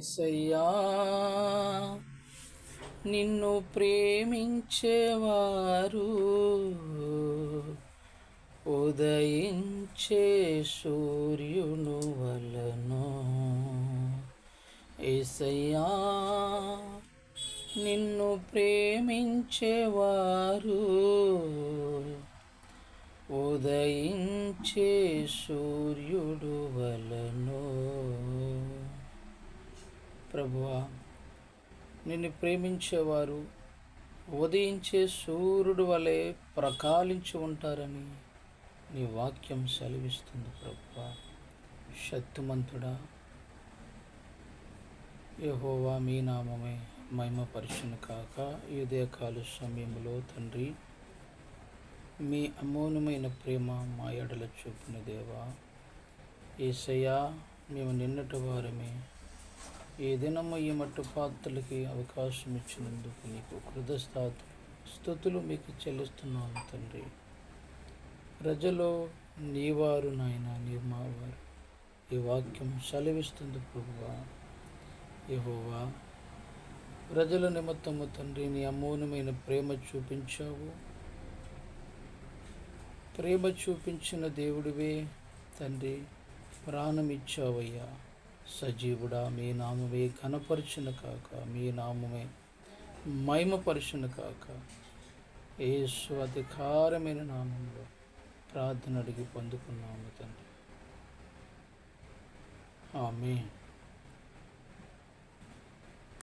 యేసయ్యా నిన్ను ప్రేమించేవారు ఉదయించే సూర్యుని వలెను. యేసయ్యా నిన్ను ప్రేమించేవారు ఉదయించే సూర్యుడు వలెను. ప్రభువా, నిన్ను ప్రేమించేవారు ఉదయించే సూర్యుడు వలె ప్రకాళించి ఉంటారని నీ వాక్యం సెలవిస్తుంది. ప్రభువా, శక్తిమంతుడా యెహోవా, మీ నామమే మహిమపరచును కాక. ఈ ఉదయకాల సమయంలో తండ్రి, మీ అమూల్యమైన ప్రేమ మా ఎడల చూపిన దేవా, యేసయ్యా మేము నిన్నటి వారమే. ఈ దినము ఈ మట్టు పాత్రలకి అవకాశం ఇచ్చినందుకు నీకు స్తుతులు మీకు చెల్లిస్తున్నాను తండ్రి. ప్రజలు నీవారు నాయన, నీ మావారు ఈ వాక్యం సెలవిస్తుంది. ప్రభువా యెహోవా, ప్రజల నిమిత్తము తండ్రి నీ అమూల్యమైన ప్రేమ చూపించావు. ప్రేమ చూపించిన దేవుడివే తండ్రి, ప్రాణం ఇచ్చావయ్యా. సజీవుడా, మీ నామమే ఘనపరచును కాక, మీ నామమే మహిమపరచును కాక. యేసు అధికారమైన నామంలో ప్రార్థన అడిగి పొందుకున్నాము తండ్రి. ఆమేన్.